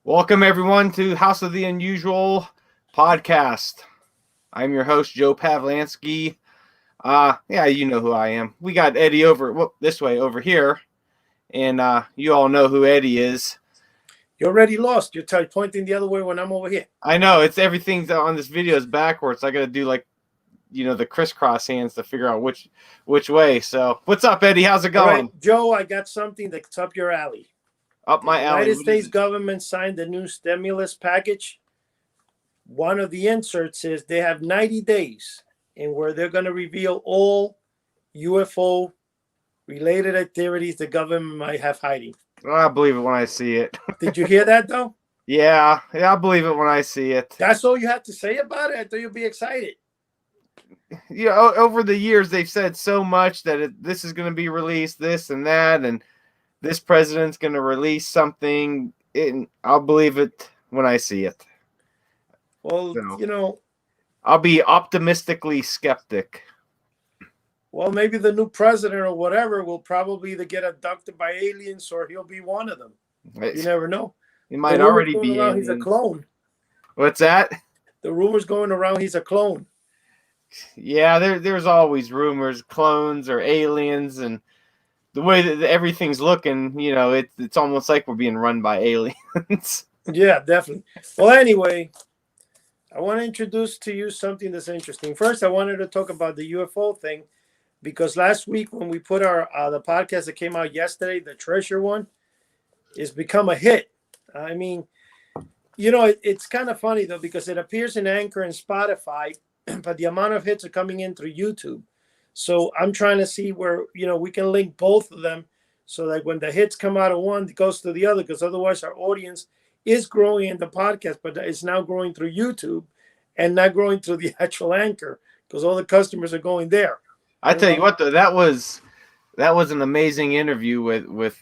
Welcome, everyone, to House of the Unusual podcast. I'm your host, Joe Pavlansky. Yeah, you know who I am. We got Eddie this way over here, and you all know who Eddie is. You're already lost. You're pointing the other way when I'm over here. I know, it's everything on this video is backwards. I got to do the crisscross hands to figure out which way. So, what's up, Eddie? How's it going? All right, Joe, I got something that's up your alley. Up my alley. The United States government signed the new stimulus package. One of the inserts is they have 90 days in where they're going to reveal all U.F.O. related activities the government might have hiding. I believe it when I see it. Did you hear that, though? Yeah, I believe it when I see it. That's all you have to say about it? I thought you'd be excited. Over the years, they've said so much that this is going to be released, this and that, and this president's going to release something, and I'll believe it when I see it. Well, I'll be optimistically skeptic. Well, maybe the new president or whatever will probably either get abducted by aliens or he'll be one of them. You never know. He might already be. He's a clone. What's that? The rumors going around he's a clone. Yeah, there's always rumors, clones or aliens, and the way that everything's looking, it's almost like we're being run by aliens. Yeah, definitely. Well, anyway, I want to introduce to you something that's interesting. First, I wanted to talk about the UFO thing because last week when we put the podcast that came out yesterday, the treasure one, it's become a hit. I mean, it's kind of funny though because it appears in Anchor and Spotify, but the amount of hits are coming in through YouTube. So I'm trying to see where, we can link both of them so that when the hits come out of one, it goes to the other, because otherwise our audience is growing in the podcast, but it's now growing through YouTube and not growing through the actual Anchor because all the customers are going there. I tell you what, though, that was an amazing interview with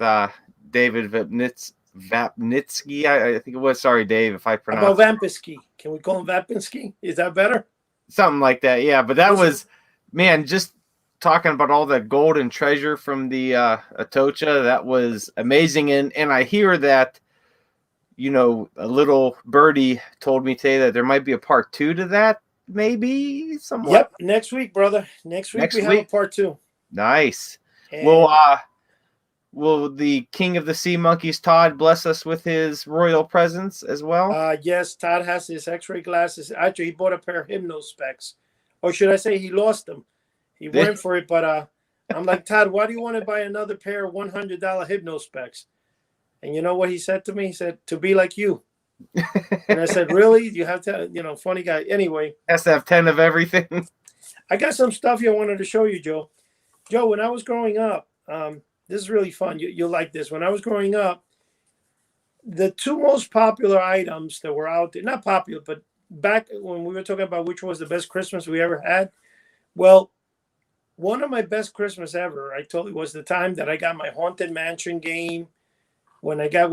David Vapnitsky. I think it was. Sorry, Dave, if I pronounced about Vampinski. Can we call him Vampinski? Is that better? Something like that, yeah. But that was, man, just talking about all that gold and treasure from the Atocha. That was amazing, and I hear that, a little birdie told me today that there might be a part 2 to that, maybe somewhat. Yep, next week, brother. Next week have a part 2. Nice. And will the King of the Sea Monkeys, Todd, bless us with his royal presence as well? Yes, Todd has his X-ray glasses. Actually, he bought a pair of Hmmm specs, or should I say, he lost them. He went for it, but I'm like, Todd, why do you want to buy another pair of $100 Hmmm specs? And you know what he said to me? He said, to be like you. And I said, really? You have to, funny guy. Anyway. Has to have 10 of everything. I got some stuff here I wanted to show you, Joe. Joe, when I was growing up, this is really fun. You'll like this. When I was growing up, the 2 most popular items that were out there, not popular, but back when we were talking about which was the best Christmas we ever had, well, one of my best Christmas ever, I told you, was the time that I got my Haunted Mansion game. I got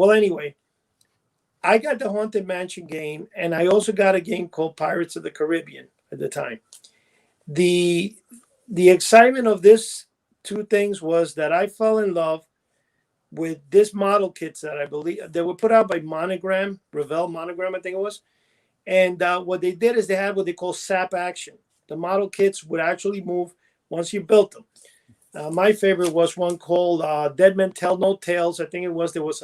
the Haunted Mansion game, and I also got a game called Pirates of the Caribbean at the time. The excitement of this 2 things was that I fell in love with this model kits that I believe they were put out by Monogram, Revell Monogram, I think it was. And what they did is they had what they call SAP action. The model kits would actually move once you built them. My favorite was one called Dead Men Tell No Tales. I think it was. There was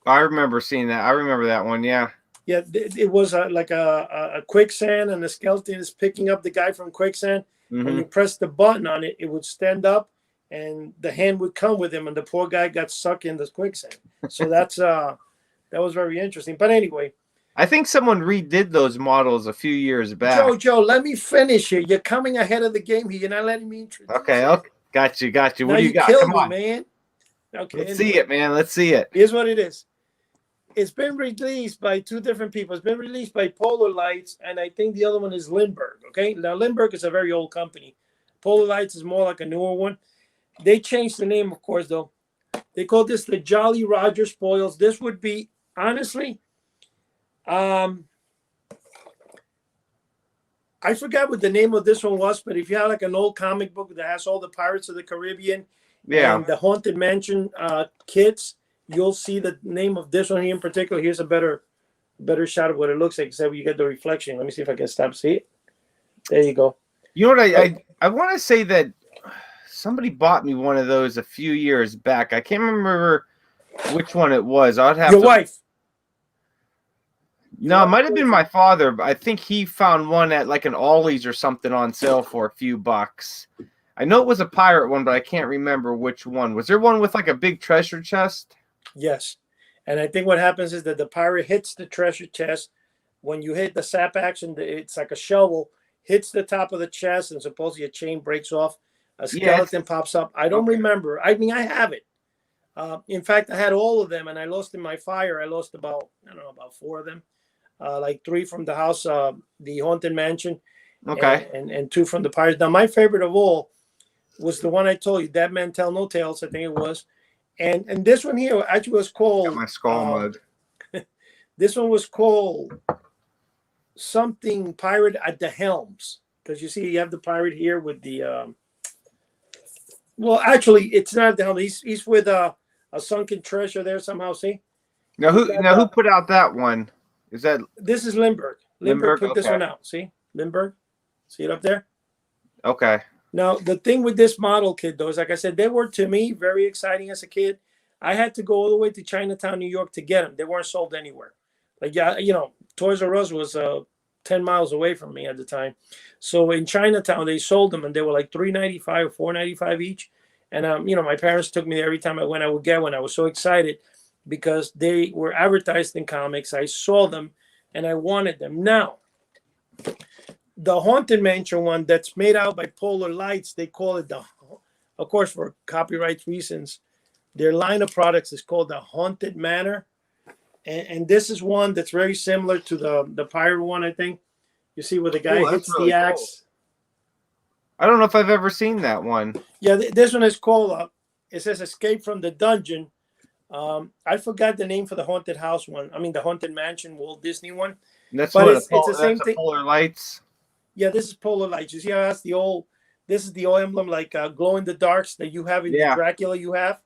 I remember seeing that. I remember that one. Yeah. Yeah, it was like a quicksand, and the skeleton is picking up the guy from quicksand. Mm-hmm. When you press the button on it, it would stand up, and the hand would come with him, and the poor guy got sucked in the quicksand. So that was very interesting. But anyway, I think someone redid those models a few years back. Joe, let me finish here. You're coming ahead of the game here. You're not letting me introduce. Okay. Got you. What now do you got? Come on, man. Okay. Let's see it, man. Let's see it. Here's what it is. It's been released by 2 different people. It's been released by Polar Lights, and I think the other one is Lindbergh. Okay. Now, Lindbergh is a very old company. Polar Lights is more like a newer one. They changed the name, of course, though. They call this the Jolly Roger Spoils. This would be, honestly, I forgot what the name of this one was, but if you have like an old comic book that has all the Pirates of the Caribbean and the Haunted Mansion kits, you'll see the name of this one here in particular. Here's a better better shot of what it looks like, except you get the reflection. Let me see if I can stop. See it? There you go. You know what? I want to say that somebody bought me one of those a few years back. I can't remember which one it was. I'd have Your to. wife. No, it might have been my father, but I think he found one at like an Ollie's or something on sale for a few bucks. I know it was a pirate one, but I can't remember which one. Was there one with like a big treasure chest? Yes. And I think what happens is that the pirate hits the treasure chest. When you hit the sap action, it's like a shovel, hits the top of the chest, and supposedly a chain breaks off. A skeleton pops up. I don't remember. I mean, I have it. In fact, I had all of them, and I lost in my fire. I lost about 4 of them. Like 3 from the house, the Haunted Mansion, Okay. and 2 from the Pirates. Now, my favorite of all was the one I told you, Dead Man Tell No Tales, I think it was. And this one here actually was called... Got my skull mug. This one was called something Pirate at the Helms. Because you see, you have the pirate here with the... well, actually, it's not at the helm. He's with a sunken treasure there somehow, see? Now who put out that one? Is that this is Lindbergh. Lindbergh put this one out. See? Lindbergh? See it up there? Okay. Now, the thing with this model kit, though, is like I said, they were, to me, very exciting as a kid. I had to go all the way to Chinatown, New York to get them. They weren't sold anywhere. Like, yeah, Toys R Us was 10 miles away from me at the time. So in Chinatown, they sold them, and they were like $3.95 or $4.95 each. And, my parents took me every time I went. I would get one. I was so excited because they were advertised in comics. I saw them, and I wanted them. Now, the Haunted Mansion one that's made out by Polar Lights, they call it of course, for copyright reasons, their line of products is called the Haunted Manor. And this is one that's very similar to the pirate one, I think. You see where the guy hits really the axe. Cool. I don't know if I've ever seen that one. Yeah, this one is called, it says Escape from the Dungeon. I forgot the name for the Haunted House one. I mean, the Haunted Mansion Walt Disney one. And that's what it's the same thing. Polar Lights. Yeah, this is Polar Lights. You see how that's this is the old emblem, like glow in the darks that you have in the Dracula you have.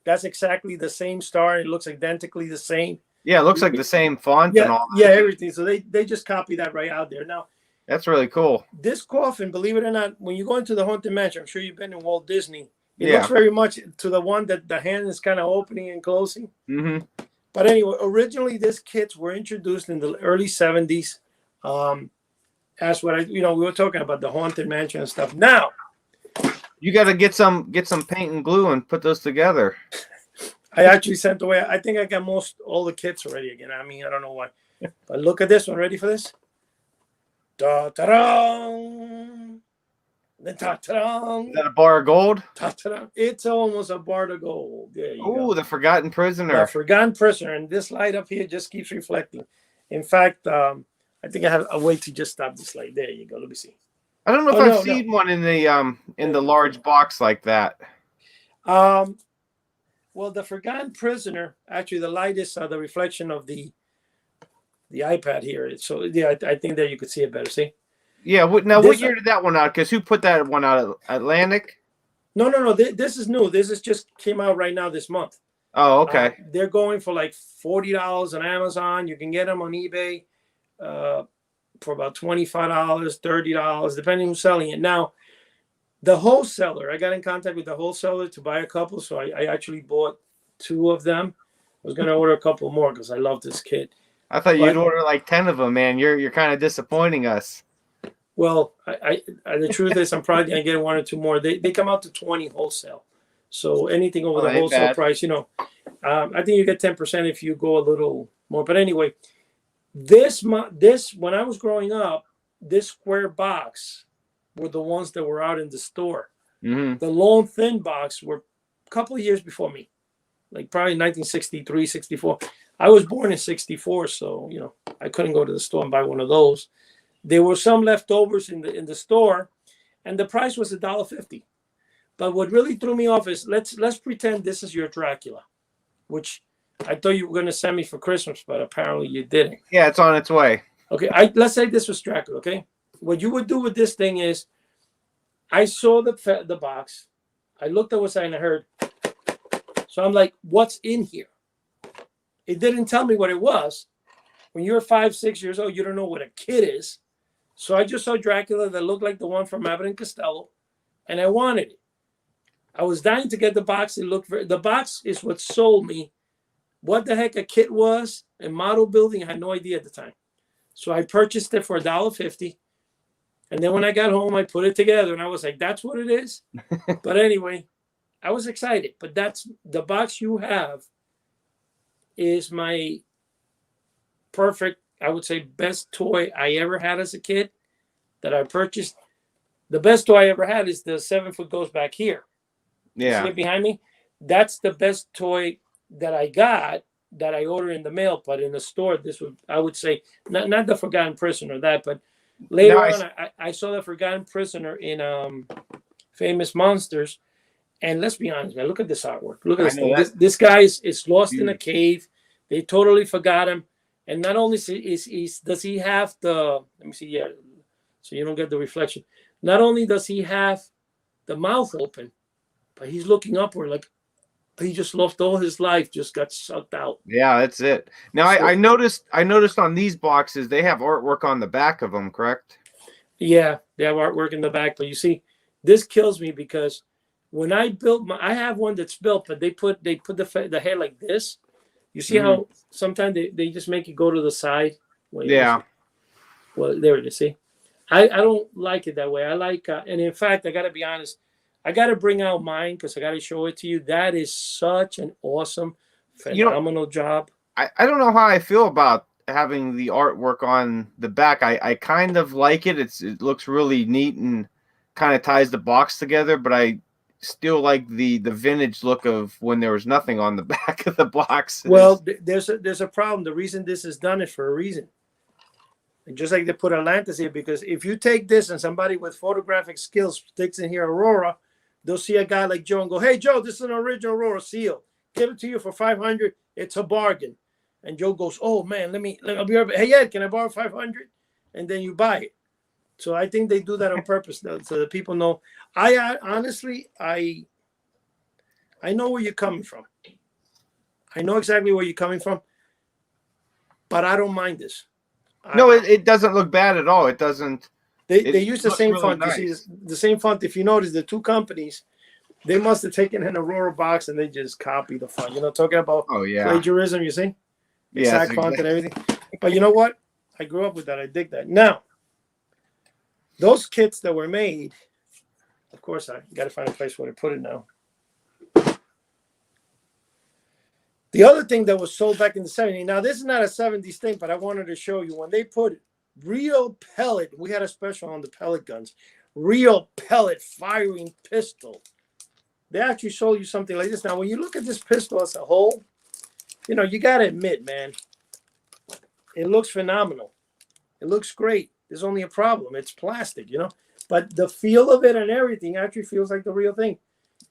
That's exactly the same star. It looks identically the same. Yeah, it looks like the same font and all that. Yeah, everything. So they just copy that right out there. Now, that's really cool. This coffin, believe it or not, when you go into the Haunted Mansion, I'm sure you've been in Walt Disney. It looks very much to the one that the hand is kind of opening and closing. Mm-hmm. But anyway, originally these kits were introduced in the early 70s. As what we were talking about the Haunted Mansion and stuff. Now, you got to get some paint and glue and put those together. I actually sent away. I think I got all the kits already again. I mean, I don't know why. But look at this one. Ready for this? Da-ta-da! Ta-ta-da! Is that a bar of gold? Ta-ta-da! It's almost a bar of gold. There you go. Oh, the Forgotten Prisoner. The Forgotten Prisoner. And this light up here just keeps reflecting. In fact, I think I have a way to just stop this light. There you go. Let me see. I don't know if I've seen one in the large box like that. Well, the Forgotten Prisoner, actually, the light is the reflection of the iPad here. So yeah, I think that you could see it better. See? Yeah. What year did that one out? Because who put that one out? Atlantic? No. This is new. This is just came out right now this month. Oh, okay. They're going for like $40 on Amazon. You can get them on eBay for about $25, $30, depending who's selling it. Now, the wholesaler, I got in contact with the wholesaler to buy a couple, so I actually bought 2 of them. I was going to order a couple more because I love this kit. I thought you'd order like 10 of them, man. You're kind of disappointing us. Well, the truth is I'm probably going to get 1 or 2 more. They come out to 20 wholesale. So anything over the wholesale price, I think you get 10% if you go a little more. But anyway, this when I was growing up, this square box were the ones that were out in the store. Mm-hmm. The long thin box were a couple of years before me, like probably 1963, 64. I was born in 64, so I couldn't go to the store and buy one of those. There were some leftovers in the store, and the price was $1.50. But what really threw me off is let's pretend this is your Dracula, which I thought you were going to send me for Christmas, but apparently you didn't. Yeah, it's on its way. Okay, let's say this was Dracula. Okay, what you would do with this thing is, I saw the box, I looked at what's in, and I heard. So I'm like, what's in here? It didn't tell me what it was. when you're 5, 6 years old, you don't know what a kid is. So I just saw Dracula that looked like the one from Abbott and Costello, and I wanted it. I was dying to get the box. It looked the box is what sold me. What the heck a kit was and model building, I had no idea at the time. So I purchased it for $1.50. And then when I got home, I put it together and I was like, that's what it is. But anyway, I was excited. But that's the box you have is my perfect, I would say, best toy I ever had as a kid that I purchased. The best toy I ever had is the 7-foot Ghost back here. Yeah. See it behind me? That's the best toy that I got that I ordered in the mail, but in the store, this would, I would say, not the Forgotten Prisoner, that, but later Nice. on, I saw the Forgotten Prisoner in Famous Monsters. And let's be honest, man, look at this artwork. Look at this thing. This guy is lost in a cave. They totally forgot him. And not only does he have the, let me see, yeah, so you don't get the reflection. Not only does he have the mouth open, but he's looking upward like he just lost all his life, just got sucked out. Yeah, that's it. Now I noticed on these boxes they have artwork on the back of them, correct? Yeah, they have artwork in the back, but you see, this kills me because when I built I have one that's built, but they put the head like this. You see how sometimes they just make it go to the side? Wait, yeah. Well, there it is. See, I don't like it that way. I like, and in fact, I got to be honest. I got to bring out mine because I got to show it to you. That is such an awesome, phenomenal job. I don't know how I feel about having the artwork on the back. I kind of like it. It looks really neat and kind of ties the box together, but I still like the vintage look of when there was nothing on the back of the box. Well, there's a problem. The reason this is done is for a reason. And just like they put Atlantis here, because if you take this and somebody with photographic skills sticks in here Aurora, they'll see a guy like Joe and go, "Hey, Joe, this is an original Aurora seal. Give it to you for $500. It's a bargain." And Joe goes, "Oh man, let me I'll be right back. Hey, Ed, can I borrow $500?" And then you buy it. So I think they do that on purpose, though, so that people know. I honestly, I know where you're coming from. I know exactly where you're coming from, but I don't mind this. No, it doesn't look bad at all. It doesn't. They use the same really font. nice. You see the same font. If you notice, the two companies, they must have taken an Aurora box and they just copied the font. You know, talking about plagiarism. You see, exact font and everything. But you know what? I grew up with that. I dig that. Now, those kits that were made, of course, I got to find a place where to put it now. The other thing that was sold back in the 70s. Now, this is not a 70s thing, but I wanted to show you when they put real pellet. We had a special on the pellet guns. Real pellet firing pistol. They actually sold you something like this. Now, when you look at this pistol as a whole, you know, you got to admit, man, it looks phenomenal. It looks great. There's only a problem. It's plastic, you know. But the feel of it and everything actually feels like the real thing.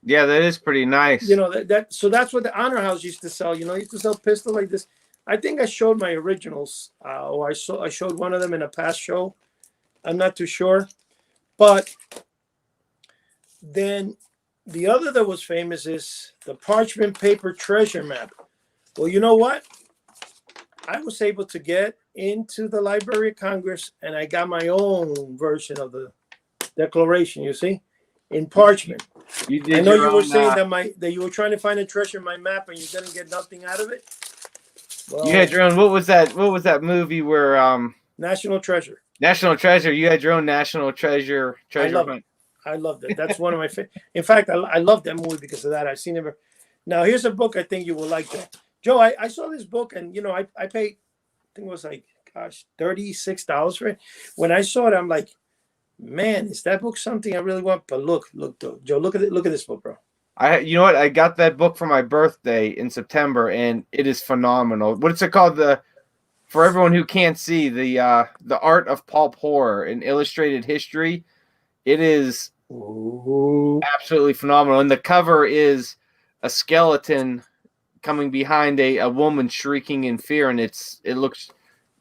Yeah, that is pretty nice. You know, so that's what the Honor House used to sell. You know, used to sell pistols like this. I think I showed my originals, or I showed one of them in a past show. I'm not too sure. But then the other that was famous is the parchment paper treasure map. Well, you know what? I was able to get into the Library of Congress, and I got my own version of the Declaration, you see, in parchment. I know you were saying that you were trying to find a treasure in my map and you're gonna get nothing out of it. Well, you had your own. What was that movie where National Treasure? National Treasure. You had your own National Treasure hunt. I love that. That's one of my favorite. In fact, I love that movie because of that. I've seen it. Now here's a book I think you will like, Joe. Joe, I saw this book and you know I paid, I think it was like, gosh, $36 for it. When I saw it, I'm like, man, is that book something I really want? But look, Joe, look at it. Look at this book, bro. You know what? I got that book for my birthday in September, and it is phenomenal. What's it called? For everyone who can't see, the Art of Pulp Horror, an illustrated history. It is absolutely phenomenal, and the cover is a skeleton coming behind a woman shrieking in fear, and it looks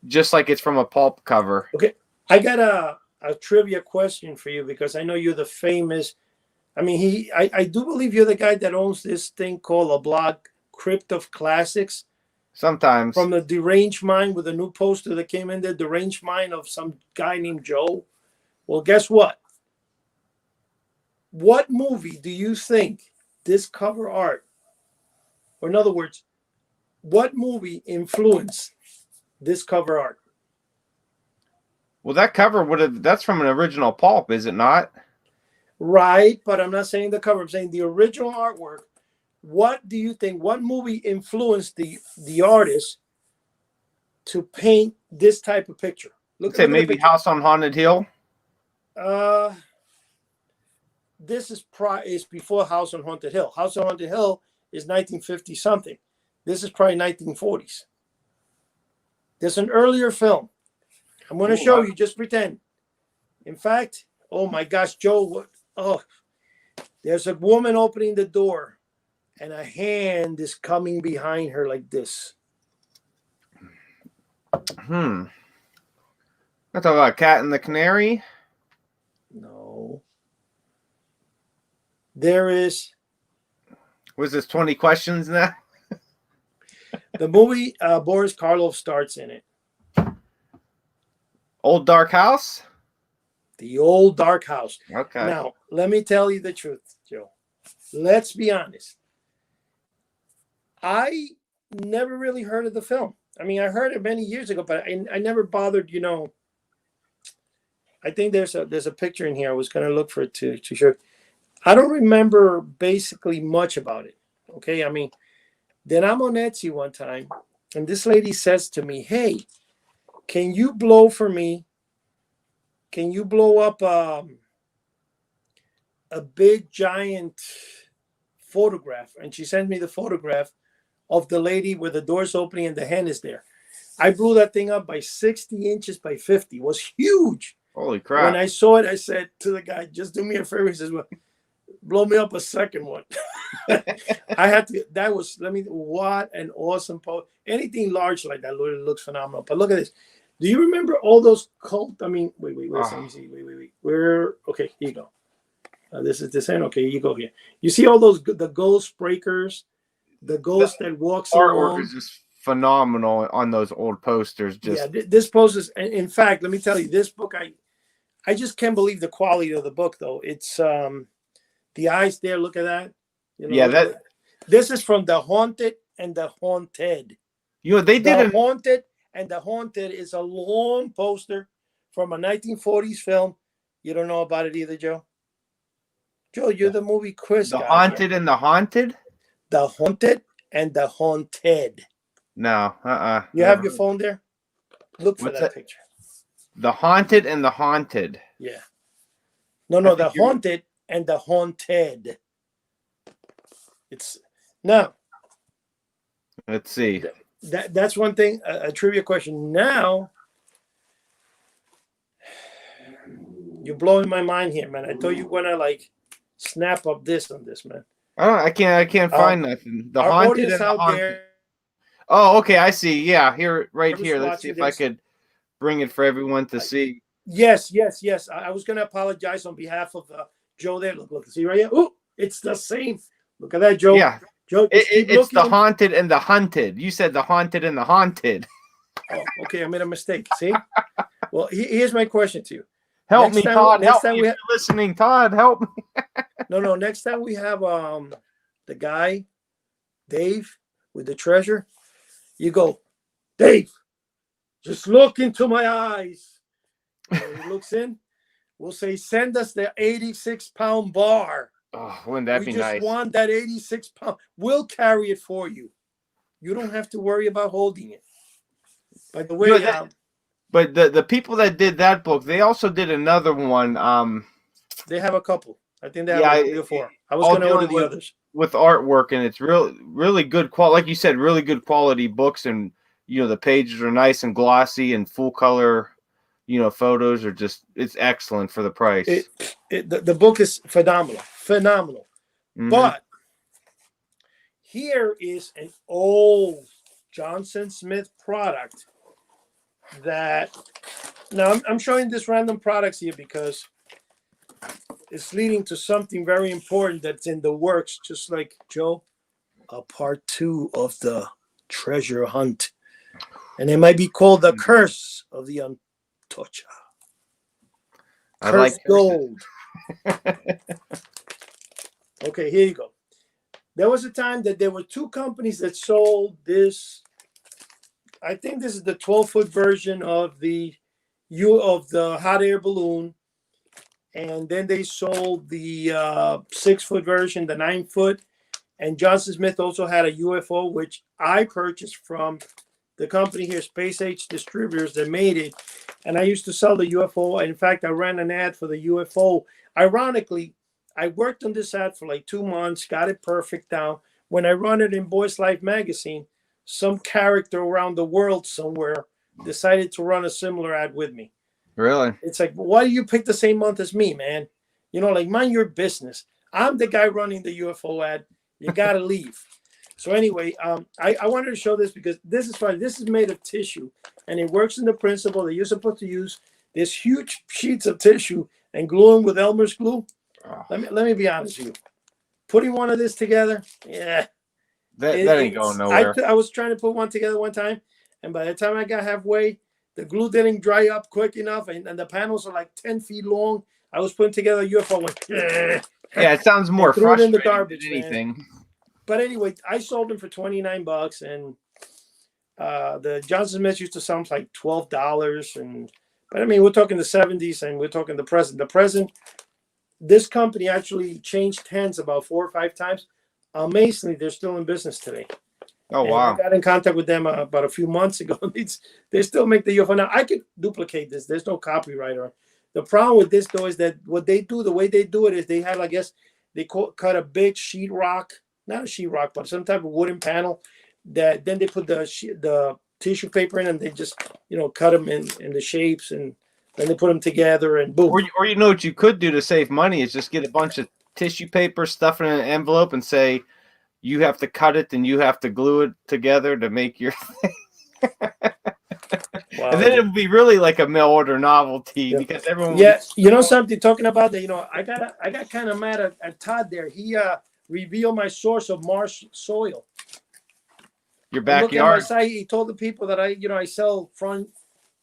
just like it's from a pulp cover. Okay, I got a trivia question for you because I know you're the famous. I mean, I do believe you're the guy that owns this thing called a blog, Crypt of Classics. Sometimes. From the Deranged Mind with a new poster that came in there, Deranged Mind of some guy named Joe. Well, guess what? What movie do you think this cover art, or in other words, what movie influenced this cover art? Well, that cover that's from an original pulp, is it not? Right, but I'm not saying the cover. I'm saying the original artwork. What do you think? What movie influenced the artist to paint this type of picture? Look at maybe House on Haunted Hill. This is before House on Haunted Hill. House on Haunted Hill is 1950 something. This is probably 1940s. There's an earlier film. I'm going to show you. Just pretend. In fact, oh my gosh, Joe! There's a woman opening the door, and a hand is coming behind her like this. I talk about Cat and the Canary. No. There is. Was this 20 questions now? The movie Boris Karloff starts in it. Old Dark House? The Old Dark House. Okay. Now, let me tell you the truth, Joe. Let's be honest. I never really heard of the film. I mean, I heard it many years ago, but I never bothered, I think there's a picture in here. I was going to look for it to show. I don't remember basically much about it. Okay. I mean, then I'm on Etsy one time, and this lady says to me, "Hey, can you blow for me? Can you blow up a big giant photograph?" And she sent me the photograph of the lady with the doors opening and the hand is there. I blew that thing up by 60 inches by 50. It was huge. Holy crap. When I saw it, I said to the guy, "Just do me a favor." He says, "Well, blow me up a second one." I had to, what an awesome post. Anything large like that looks phenomenal. But look at this. Do you remember all those cult? I mean, wait. Let me see. Wait. Okay, here you go. This is this end. Okay, you go here. You see all those, the ghost breakers, the ghost that walks artwork along. is just phenomenal on those old posters. This poster is, in fact, let me tell you, this book, I just can't believe the quality of the book, though. It's the eyes there. Look at that. This is from The Haunted and the Haunted. They did The Haunted and the Haunted is a long poster from a 1940s film. You don't know about it either, Joe? Joe, you're the movie quiz guy. The Haunted and the Haunted? The Haunted and the Haunted. No, You have your phone there? Look for that picture. The Haunted and the Haunted. Yeah. No, the Haunted and the Haunted. It's now. Let's see. That's one thing. A trivia question. Now, you're blowing my mind here, man. I thought you want to snap up this on this, man. I can't find nothing. The Haunted and the Haunted. There, oh, okay, I see. Yeah, right here. Let's see if I could bring it for everyone to see. Yes. I was going to apologize on behalf of Joe there. Look, see right here. Oh, it's the same. Look at that, Joe. Yeah. Joe, it's the Haunted and the Hunted. You said the Haunted and the Haunted. Oh, okay. I made a mistake. See? Well, here's my question to you. Help me, Todd. Help me if you're listening. Todd, help me. No. Next time we have the guy, Dave, with the treasure. You go, "Dave, just look into my eyes." And he looks in. We'll say, "Send us the 86-pound bar." Oh, wouldn't that be nice? We just want that 86-pound. We'll carry it for you. You don't have to worry about holding it. By the way, but the people that did that book, they also did another one. They have a couple. I think they have 3 or 4. I was going to order the others. With artwork, and it's really good quality. Like you said, really good quality books, and the pages are nice and glossy and full color. Photos are it's excellent for the price. The book is phenomenal. Mm-hmm. But here is an old Johnson Smith product that now I'm showing this random products here because it's leading to something very important that's in the works, just like Joe, a part 2 of the treasure hunt. And it might be called the curse of the Antocha. I like Cursed gold. Okay, here you go. There was a time that there were two companies that sold this. I think this is the 12-foot version of the hot air balloon. And then they sold the 6-foot version, the 9-foot. And Johnson Smith also had a UFO, which I purchased from the company here, Space Age Distributors, that made it. And I used to sell the UFO. In fact, I ran an ad for the UFO. Ironically, I worked on this ad for like 2 months, got it perfect down. When I run it in Boys Life magazine, some character around the world somewhere decided to run a similar ad with me. Really? It's like, why do you pick the same month as me, man? You know, like, mind your business. I'm the guy running the UFO ad. You got to leave. So anyway, I wanted to show this because this is fun. This is made of tissue, and it works in the principle that you're supposed to use this huge sheets of tissue and glue them with Elmer's glue. Oh, Let me be honest with you. Putting one of this together, yeah. that ain't going nowhere. I was trying to put one together one time, and by the time I got halfway, the glue didn't dry up quick enough, and the panels are like 10 feet long. I was putting together a UFO. Yeah, it sounds more threw it in frustrating the garbage, than anything. man. But anyway, I sold them for $29, and the Johnson Smith used to sell them for like $12. But I mean, we're talking the 70s, and we're talking the present. The present, this company actually changed hands about 4 or 5 times. Amazingly, they're still in business today. Oh, And wow. I got in contact with them about a few months ago. They still make the UFO. Now, I could duplicate this. There's no copyright. The problem with this, though, is that what they do, the way they do it is they have, I guess, they cut a big sheetrock, not a sheetrock, but some type of wooden panel that then they put the tissue paper in, and they just, cut them in the shapes, and then they put them together, and boom. Or you know what you could do to save money is just get a bunch of tissue paper, stuff it in an envelope, and say you have to cut it and you have to glue it together to make your thing. Wow. And then it would be really like a mail order novelty because everyone. Yeah, you know something, talking about that, I got kind of mad at Todd there. He revealed my source of Mars soil. Your backyard. Look at my site. He told the people that I sell front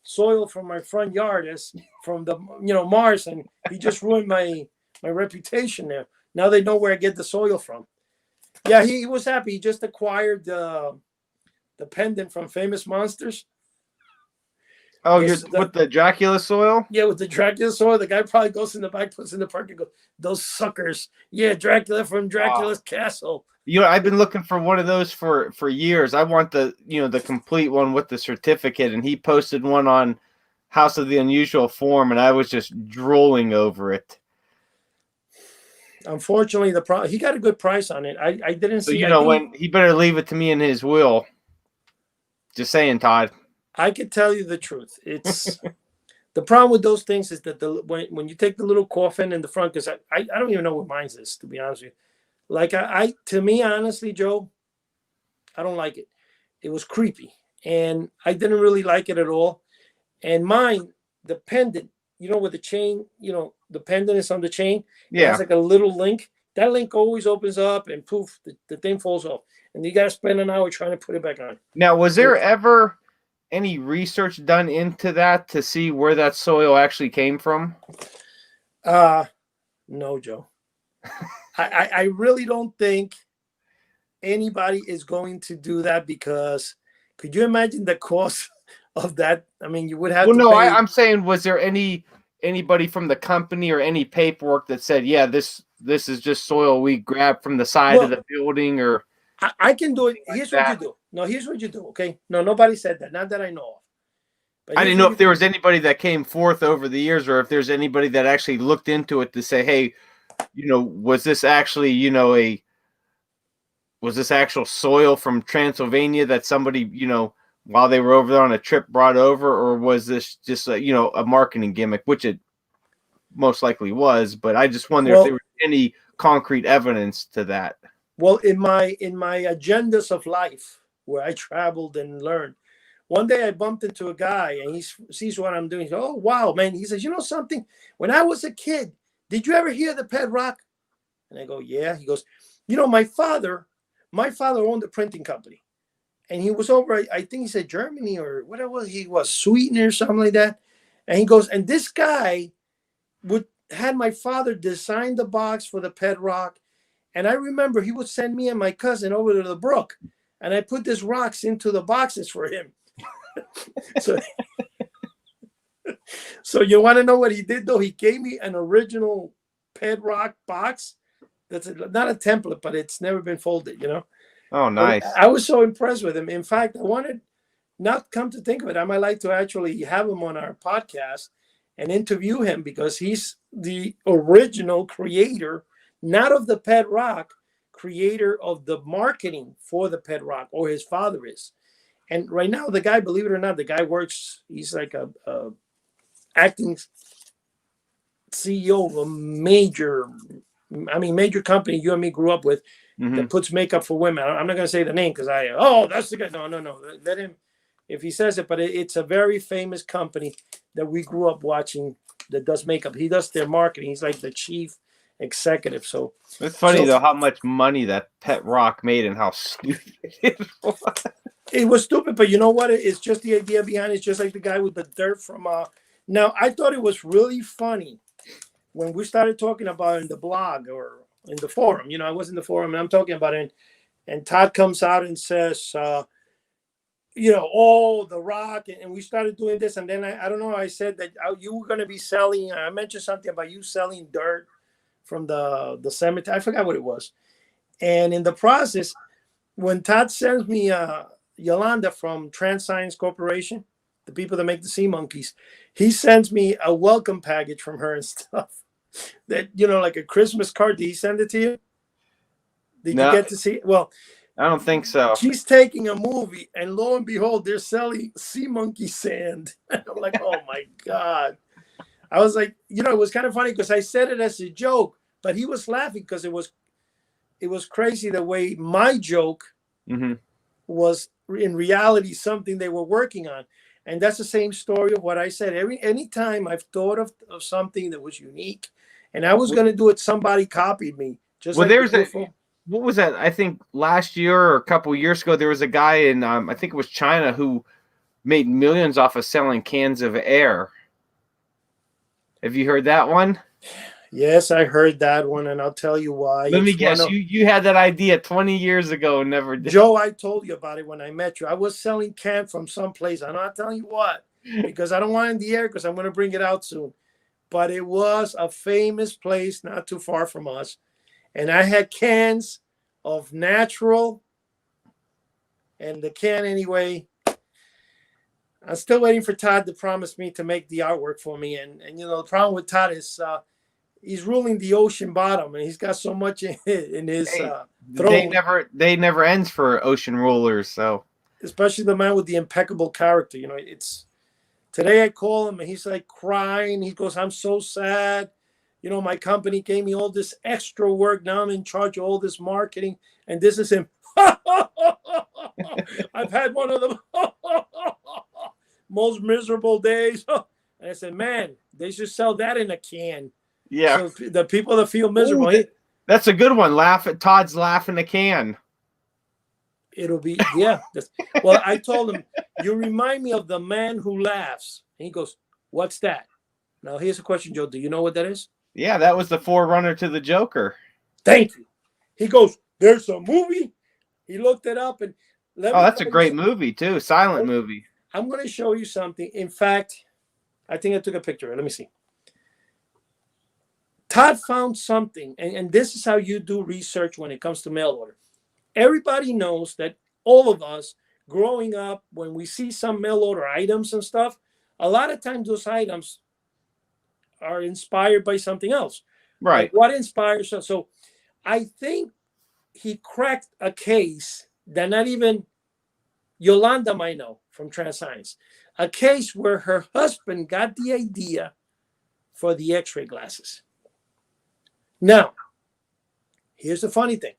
soil from my front yard as from the Mars, and he just ruined my reputation there. Now they know where I get the soil from. Yeah, he was happy. He just acquired the pendant from Famous Monsters. Oh, with the Dracula soil? Yeah, with the Dracula soil. The guy probably goes in the back, puts in the park, and goes, "Those suckers." Yeah, Dracula from Dracula's castle. I've been looking for one of those for years. I want the complete one with the certificate, and he posted one on House of the Unusual Form, and I was just drooling over it. Unfortunately, he got a good price on it. I didn't see. When he better leave it to me in his will. Just saying, Todd. I could tell you the truth. It's the problem with those things is that when you take the little coffin in the front, because I don't even know what mine's is, to be honest with you. Like to me, honestly, Joe, I don't like it. It was creepy, and I didn't really like it at all. And mine, the pendant, with the chain, the pendant is on the chain. Yeah, it's like a little link. That link always opens up, and poof, the thing falls off, and you got to spend an hour trying to put it back on. Now, was there ever any research done into that to see where that soil actually came from? No, Joe. I really don't think anybody is going to do that, because could you imagine the cost of that? I mean, you would have to pay. I'm saying, was there anybody from the company or any paperwork that said, yeah, this is just soil we grabbed from the side of the building? Or I can do it. Here's what you do. No, here's what you do. Okay. No, nobody said that. Not that I know of. But I didn't know if there was anybody that came forth over the years, or if there's anybody that actually looked into it to say, hey, was this actually, was this actual soil from Transylvania that somebody, while they were over there on a trip brought over, or was this just a marketing gimmick, which it most likely was. But I just wonder if there was any concrete evidence to that. Well, in my agendas of life, where I traveled and learned, one day I bumped into a guy, and he sees what I'm doing. He goes, "Oh, wow, man." He says, "You know something? When I was a kid, did you ever hear the Pet Rock?" And I go, "Yeah." He goes, "My father owned a printing company. and he was over, I think he said Germany or what it was. He was Sweden or something like that. And he goes, and this guy would had my father design the box for the pet rock. And I remember he would send me and my cousin over to the brook, and I put these rocks into the boxes for him. so, so you want to know what he did though? He gave me an original pet rock box. That's not a template, but it's never been folded. You know. Oh, nice. I was so impressed with him. In fact, I wanted, not come to think of it, I might like to actually have him on our podcast and interview him because he's the original creator, not of the pet rock, creator of the marketing for the pet rock, or his father is. And right now, the guy, believe it or not, the guy works, he's like a acting CEO of a major company you and me grew up with that puts makeup for women. I'm not going to say the name because that's the guy. No. Let him, if he says it, but it's a very famous company that we grew up watching that does makeup. He does their marketing. He's like the chief executive. So it's funny though how much money that pet rock made and how stupid it was. It was stupid, but you know what? It's just the idea behind it. It's just like the guy with the dirt from. Now, I thought it was really funny when we started talking about it in the blog or in the forum. You know, I was in the forum and I'm talking about it. And Todd comes out and says, the rock. And we started doing this. And then I don't know, I said that you were going to be selling. I mentioned something about you selling dirt from the cemetery. I forgot what it was. And in the process, when Todd sends me Yolanda from Trans Science Corporation, the people that make the sea monkeys, he sends me a welcome package from her and stuff. That, like a Christmas card. Did he send it to you? Did you get to see it? Well, I don't think so. She's taking a movie, and lo and behold, they're selling sea monkey sand. I'm like, oh my God. I was like, it was kind of funny because I said it as a joke, but he was laughing because it was crazy the way my joke was in reality something they were working on. And that's the same story of what I said. Anytime I've thought of something that was unique and I was going to do it, somebody copied me. Just well, like there's what was that? I think last year or a couple years ago, there was a guy in, I think it was China, who made millions off of selling cans of air. Have you heard that one? Yes, I heard that one, and I'll tell you why. Let me guess, you had that idea 20 years ago and never did. Joe, I told you about it when I met you. I was selling cans from someplace. I'm not telling you what, because I don't want it in the air because I'm going to bring it out soon. But it was a famous place not too far from us. And I had cans of natural, and the can anyway. I'm still waiting for Todd to promise me to make the artwork for me. And the problem with Todd is he's ruling the ocean bottom, and he's got so much in his throne. They never ends for ocean rulers. So especially the man with the impeccable character. It's today I call him and he's like crying. He goes, "I'm so sad. My company gave me all this extra work. Now I'm in charge of all this marketing, and this is him." I've had one of the most miserable days. And I said, man, they should sell that in a can. Yeah. So the people that feel miserable. Ooh, that's a good one. Todd's laugh in a can. It'll be, yeah. Well, I told him, you remind me of the man who laughs. And he goes, what's that? Now, here's a question, Joe. Do you know what that is? Yeah, that was the forerunner to the Joker. Thank you. He goes, there's a movie. He looked it up. And that's a great movie, too. Silent movie. I'm going to show you something. In fact, I think I took a picture. Let me see. Todd found something, and this is how you do research when it comes to mail order. Everybody knows that all of us growing up, when we see some mail order items and stuff, a lot of times those items are inspired by something else. Right. Like what inspires us? So I think he cracked a case that not even Yolanda might know from Trans Science. A case where her husband got the idea for the x-ray glasses. Now, here's the funny thing.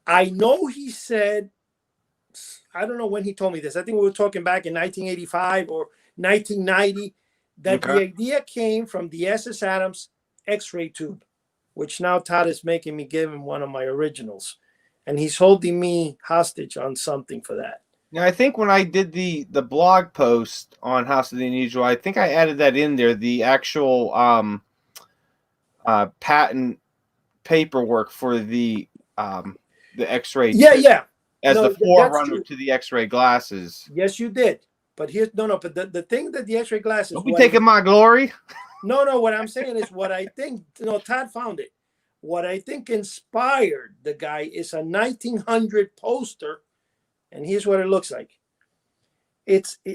I know he said, I don't know when he told me this. I think we were talking back in 1985 or 1990, that the idea came from the S.S. Adams X-ray tube, which now Todd is making me give him one of my originals. and he's holding me hostage on something for that. Now, I think when I did the blog post on House of the Unusual, I think I added that in there, the actual patent paperwork for the X-ray Yeah. as No, the that's forerunner true. to the X-ray glasses. Yes, you did. But here's no. But the thing that the X-ray glasses. Don't be taking my glory. No. What I'm saying is what I think. Todd found it. What I think inspired the guy is a 1900 poster, and here's what it looks like.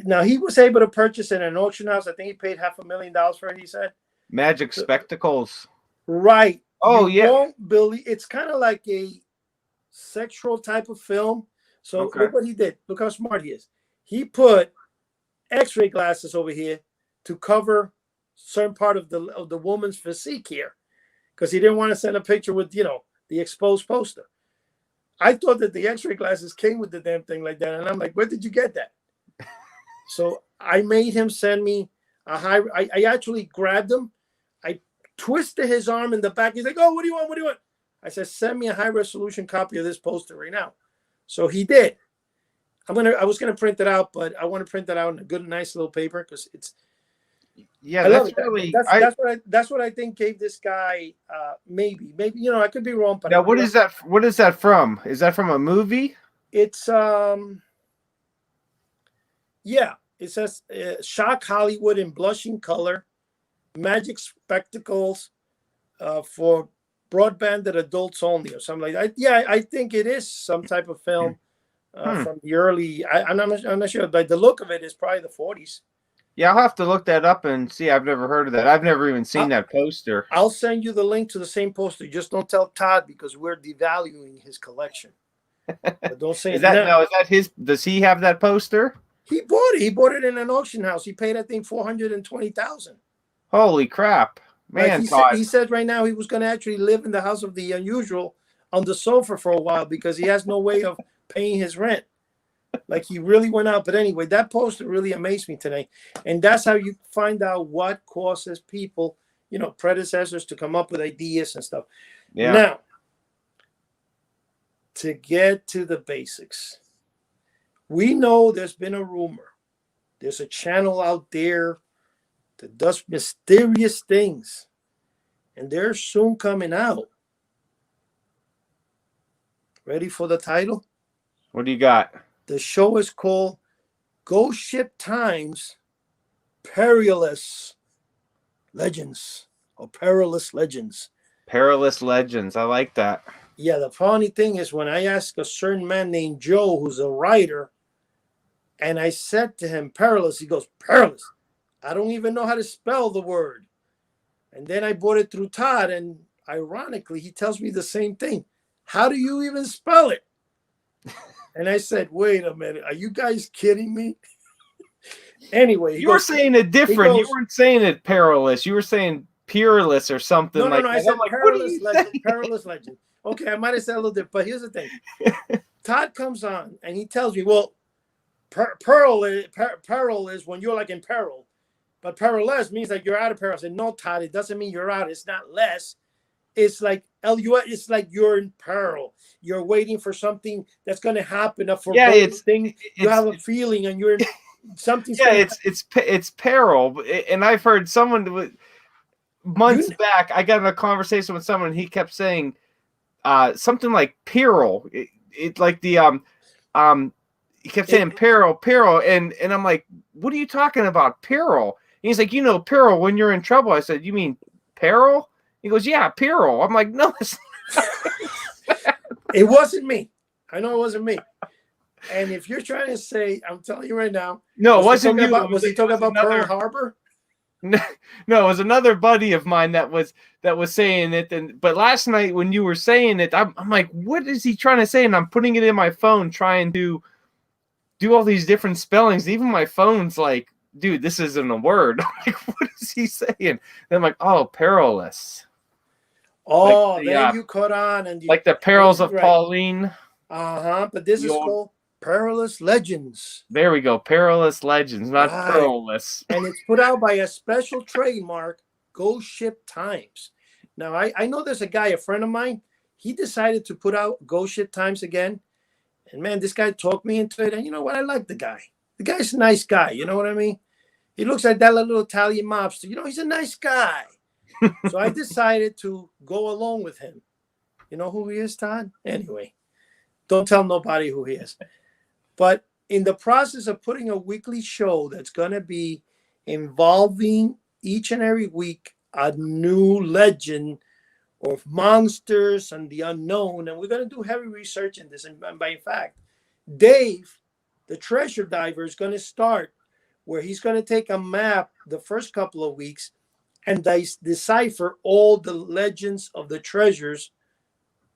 Now he was able to purchase it in an auction house. I think he paid $500,000 for it. He said Magic spectacles. Right. Oh, you yeah. won't believe it's kind of like a sexual type of film. So Okay. look what he did. Look how smart he is. He put X-ray glasses over here to cover certain part of the woman's physique here, because he didn't want to send a picture with the exposed poster. I thought that the X-ray glasses came with the damn thing like that, and I'm like, where did you get that? So I made him send me a high. I actually grabbed him. I twisted his arm in the back. He's like, "Oh, what do you want? What do you want?" I said, "Send me a high resolution copy of this poster right now." So he did. I was gonna print it out, but I want to print it out in a good, nice little paper because it's. Yeah, I love that's it. really. That's what I think gave this guy. Maybe I could be wrong, but Now, what is that? What is that from? Is that from a movie? It's Yeah, it says Shock Hollywood in blushing color, magic spectacles for broadbanded adults only, or something like that. Yeah, I think it is some type of film from the early. I'm not sure, but the look of it is probably the 40s. Yeah, I'll have to look that up and see. I've never heard of that. I've never even seen that poster. I'll send you the link to the same poster. Just don't tell Todd because we're devaluing his collection. But don't say Is that his? Does he have that poster? He bought it. He bought it in an auction house. He paid, I think, $420,000. Holy crap, man! He said right now he was going to actually live in the House of the Unusual on the sofa for a while because he has no way of paying his rent. Like he really went out. But anyway, that poster really amazed me today, and that's how you find out what causes people, predecessors, to come up with ideas and stuff. Yeah. Now, to get to the basics. We know there's been a rumor. There's a channel out there that does mysterious things, and they're soon coming out. Ready for the title? What do you got? The show is called Ghost Ship Times Perilous Legends, or Perilous Legends. Perilous Legends. I like that. Yeah, the funny thing is when I asked a certain man named Joe, who's a writer, and I said to him, perilous, he goes, perilous. I don't even know how to spell the word. And then I bought it through Todd, and ironically, he tells me the same thing. How do you even spell it? And I said, wait a minute, are you guys kidding me? Anyway, you were saying it different. You weren't saying it perilous. You were saying peerless or something like that. No, I said perilous legend. Perilous legend. Okay, I might have said a little different, but here's the thing. Todd comes on, and he tells me, well, peril is when you're like in peril, but perilous means like you're out of peril. I said, no, Todd, it doesn't mean you're out. It's not less. It's like it's like you're in peril. You're waiting for something that's going to happen. You have a feeling, and you're in something. Yeah, it's peril, and I've heard someone months back. I got in a conversation with someone. And he kept saying something like peril. It like the He kept saying peril, and I'm like, what are you talking about, peril? And he's like, peril when you're in trouble. I said, you mean peril? He goes, yeah, peril. I'm like, no, it's it wasn't me. I know it wasn't me. And if you're trying to say, I'm telling you right now, no, it wasn't you. Was he talking about Pearl Harbor? No, it was another buddy of mine that was saying it. But last night when you were saying it, I'm like, what is he trying to say? And I'm putting it in my phone, trying to do all these different spellings. Even my phone's like, dude, this isn't a word. I'm like, what is he saying? And I'm like, oh, perilous. Oh, like then you caught on. And like the perils of Pauline. But this is called Perilous Legends. There we go. Perilous Legends, not perilous. And it's put out by a special trademark, Ghost Ship Times. Now, I know there's a guy, a friend of mine. he decided to put out Ghost Ship Times again. And man, this guy talked me into it. And you know what? I like the guy. The guy's a nice guy. You know what I mean? He looks like that little Italian mobster. You know, he's a nice guy. So I decided to go along with him. You know who he is, Todd? Anyway, don't tell nobody who he is. But in the process of putting a weekly show that's going to be involving each and every week a new legend of monsters and the unknown, and we're going to do heavy research in this. And by fact, Dave, the treasure diver, is going to start where he's going to take a map the first couple of weeks and decipher all the legends of the treasures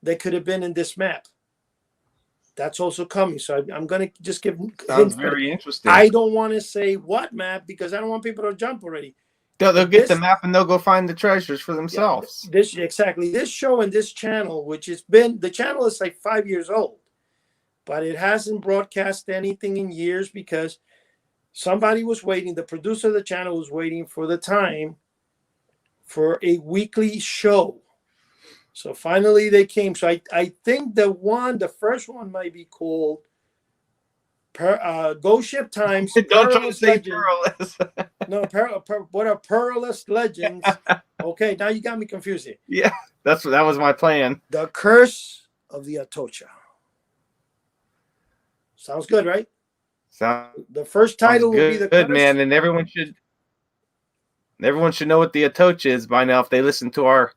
that could have been in this map. That's also coming. So I'm going to just give Sounds very interesting. I don't want to say what map because I don't want people to jump already. They'll get the map and they'll go find the treasures for themselves. Yeah, this show and this channel, which has been, the channel is like 5 years old, but it hasn't broadcast anything in years because somebody was waiting. The producer of the channel was waiting for the time for a weekly show. So finally they came. So I think the first one might be called Ghost Ship Times. Don't try to say perilous. No, what are perilous legends? Okay, now you got me confused here. Yeah, that was my plan. The Curse of the Atocha. Sounds good, right? The first title will be the good, man, and everyone should know what the Atocha is by now if they listen to our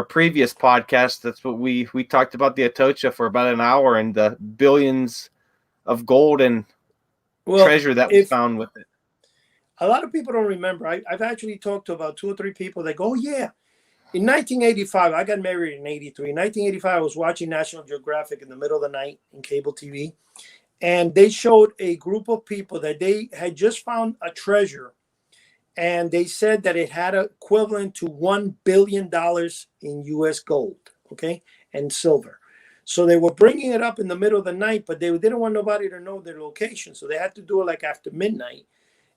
previous podcast. That's what we talked about, the Atocha, for about an hour and the billions of gold and treasure that was found with it. A lot of people don't remember. I've actually talked to about 2 or 3 people that go, oh, yeah. In 1985, I got married in 83. In 1985, I was watching National Geographic in the middle of the night in cable TV. And they showed a group of people that they had just found a treasure. And they said that it had equivalent to $1 billion in U.S. gold, okay, and silver. So they were bringing it up in the middle of the night, but they didn't want nobody to know their location. So they had to do it like after midnight.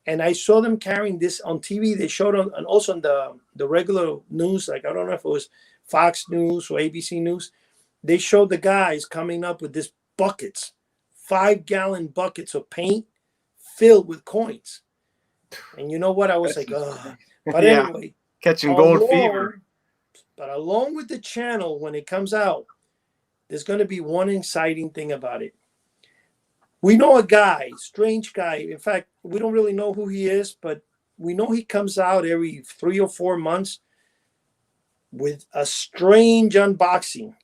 And I saw them carrying this on TV. They showed on, and also on the regular news, like I don't know if it was Fox News or ABC News. They showed the guys coming up with these buckets, 5-gallon buckets of paint filled with coins. And you know what? I was like, ugh. But yeah, anyway, catching gold fever. But along with the channel, when it comes out, there's going to be one exciting thing about it. We know a guy, strange guy. In fact, we don't really know who he is, but we know he comes out every 3 or 4 months with a strange unboxing.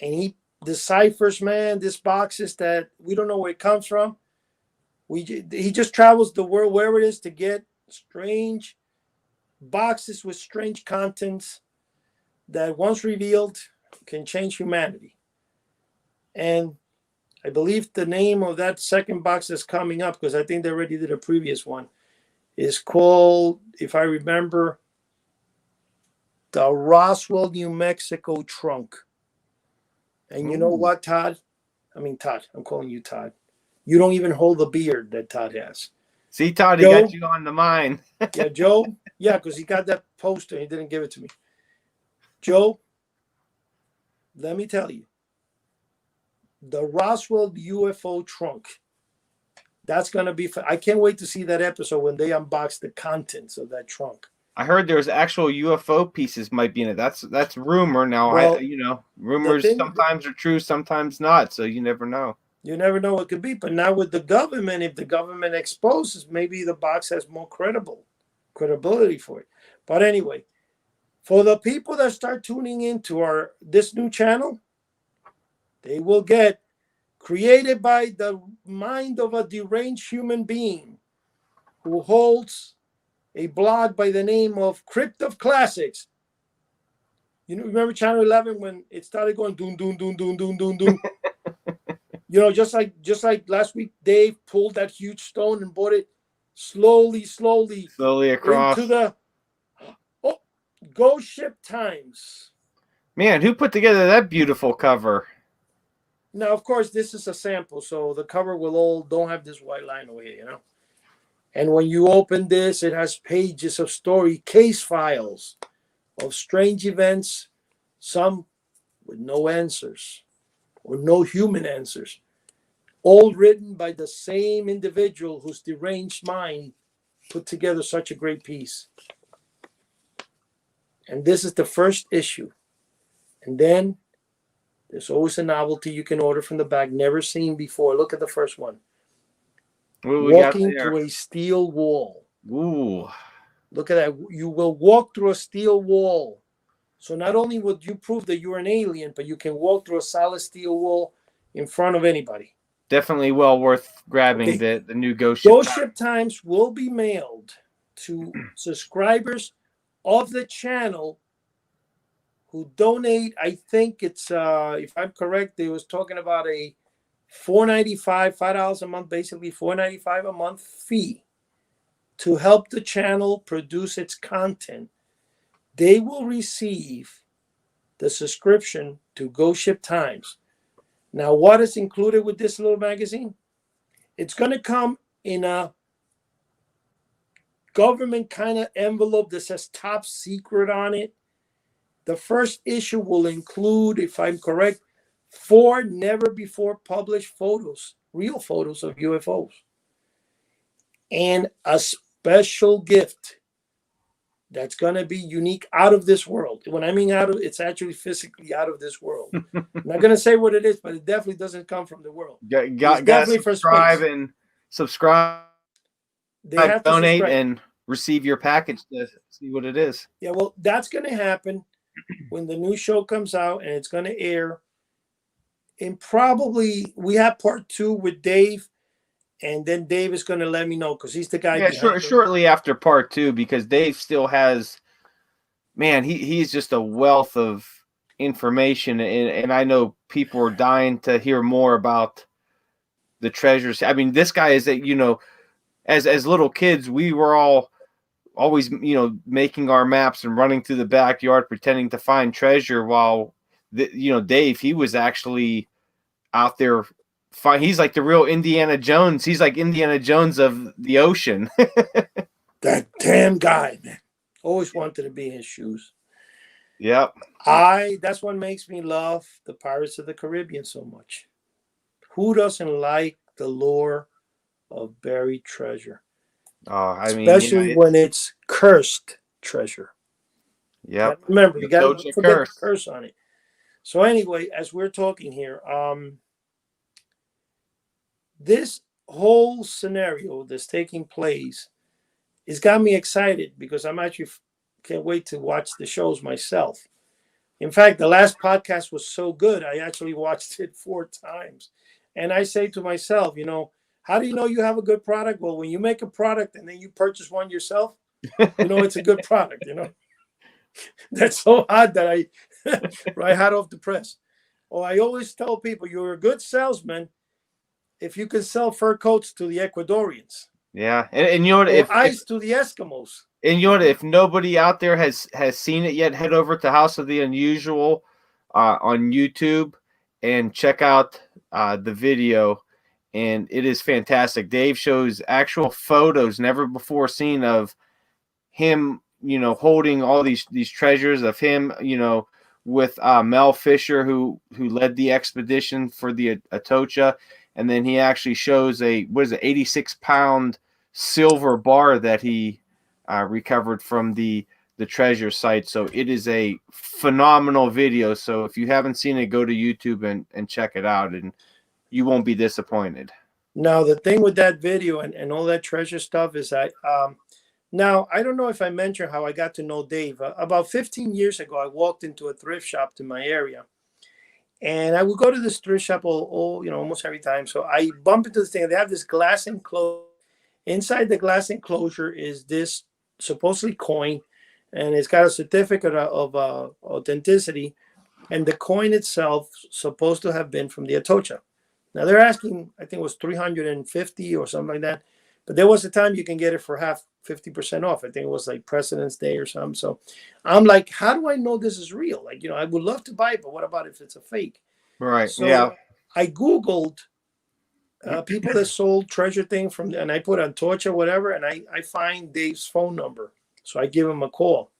And he deciphers, man, this boxes that we don't know where it comes from. He just travels the world, wherever it is, to get strange boxes with strange contents that once revealed can change humanity. And I believe the name of that second box that's coming up, because I think they already did a previous one, is called, if I remember, the Roswell, New Mexico trunk. And you know what, Todd? I'm calling you Todd. You don't even hold the beard that Todd has. See, Todd, he got you on the mind. Yeah, Joe? Yeah, because he got that poster. He didn't give it to me. Joe, let me tell you. The Roswell U.F.O. trunk. That's going to be fun. I can't wait to see that episode when they unbox the contents of that trunk. I heard there's actual UFO pieces might be in it. That's rumor now. Well, rumors sometimes are true, sometimes not. So you never know. You never know what it could be. But now with the government, if the government exposes, maybe the box has more credibility for it. But anyway, for the people that start tuning into this new channel, they will get created by the mind of a deranged human being who holds a blog by the name of Crypt of Classics. You know, remember Channel 11 when it started going doom, doom, doom, doom, doom, doom, doom? You know, just like last week, Dave pulled that huge stone and brought it slowly across into the Ghost Ship Times. Man, who put together that beautiful cover? Now, of course, this is a sample, so the cover don't have this white line over here, you know. And when you open this, it has pages of case files of strange events, some with no answers or no human answers, all written by the same individual whose deranged mind put together such a great piece. And this is the first issue. And then there's always a novelty you can order from the back, never seen before. Look at the first one. What do we got Walking there? through a steel wall. Ooh. Look at that. You will walk through a steel wall. So not only would you prove that you're an alien, but you can walk through a solid steel wall in front of anybody. Definitely well worth grabbing Okay. the new Ghost Ship. Ghost Ship Times will be mailed to subscribers of the channel who donate. I think it's if I'm correct, they was talking about a $5 a month, basically $4.95 a month fee to help the channel produce its content. They will receive the subscription to Ghost Ship Times. Now, what is included with this little magazine? It's going to come in a government kind of envelope that says top secret on it. The first issue will include, if I'm correct, 4 never before published photos, real photos of UFOs, and a special gift that's going to be unique, out of this world. When I mean out of, it's actually physically out of this world. I'm not going to say what it is, but it definitely doesn't come from the world. Got definitely for subscribe space. and subscribe. They have to donate subscribe and receive your package to see what it is. Yeah, well, that's going to happen when the new show comes out, and it's going to air. And probably we have part 2 with Dave, and then Dave is going to let me know because he's the guy. Yeah, shortly after part 2, because Dave still has, man, he's just a wealth of information, and I know people are dying to hear more about the treasures. I mean, this guy is as little kids, we were always making our maps and running through the backyard pretending to find treasure, while Dave, he was actually out there. He's like the real Indiana Jones. He's like Indiana Jones of the ocean. That damn guy, man. Always wanted to be in his shoes. Yep. That's what makes me love the Pirates of the Caribbean so much. Who doesn't like the lore of buried treasure? Especially when it's cursed treasure. Yep. Remember, you got to forget the curse on it. So anyway, as we're talking here, this whole scenario that's taking place has got me excited because I'm actually can't wait to watch the shows myself. In fact, the last podcast was so good, I actually watched it 4 times. And I say to myself, how do you know you have a good product? Well, when you make a product and then you purchase one yourself, it's a good product, That's so odd that I hot off the press. Well, I always tell people you're a good salesman if you can sell fur coats to the Ecuadorians. Yeah, and you know what? Or ice to the Eskimos. And you know what? If nobody out there has seen it yet, head over to House of the Unusual on YouTube and check out the video. And it is fantastic. Dave shows actual photos never before seen of him, holding all these treasures, of him, with Mel Fisher, who led the expedition for the Atocha. And then he actually shows 86-pound silver bar that he recovered from the treasure site. So it is a phenomenal video. So if you haven't seen it, go to YouTube and check it out, and you won't be disappointed. Now, the thing with that video and all that treasure stuff is now, I don't know if I mentioned how I got to know Dave. About 15 years ago, I walked into a thrift shop in my area. And I would go to this thrift shop almost every time. So I bump into this thing. They have this glass enclosure. Inside the glass enclosure is this supposedly coin, and it's got a certificate of authenticity. And the coin itself supposed to have been from the Atocha. Now they're asking, I think it was $350 or something like that. But there was a time you can get it for 50% off. I think it was like President's Day or something. So I'm like, how do I know this is real? Like, I would love to buy it, but what about if it's a fake? Right. So yeah. I Googled people that sold treasure thing and I put on Torch or whatever, and I find Dave's phone number. So I give him a call.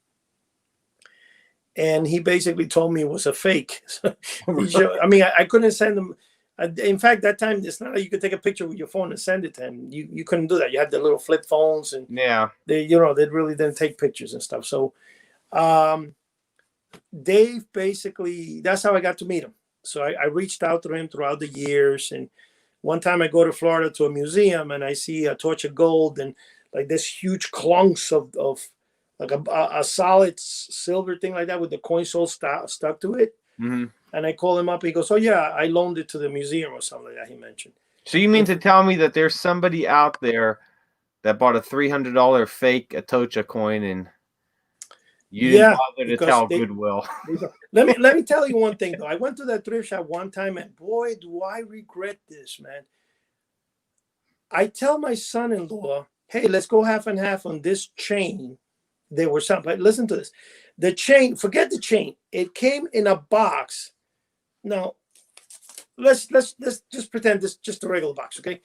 and he basically told me it was a fake. I mean, I couldn't send him. In fact, that time it's not like you could take a picture with your phone and send it to him. You couldn't do that. You had the little flip phones, and Yeah. they really didn't take pictures and stuff. So Dave, basically, that's how I got to meet him. So I reached out to him throughout the years, and one time I go to Florida to a museum and I see a torch of gold and like this huge clunks of like a solid silver thing like that with the coin soul stuck to it. Mm-hmm. And I call him up. He goes, "Oh yeah, I loaned it to the museum or something like that." He mentioned. So you mean to tell me that there's somebody out there that bought a $300 fake Atocha coin and you didn't bother to tell Goodwill? Let me tell you one thing though. I went to that thrift shop one time, and boy, do I regret this, man. I tell my son-in-law, "Hey, let's go half and half on this chain." There were some, but listen to this. The chain, forget the chain. It came in a box. Now, let's just pretend this is just a regular box, okay?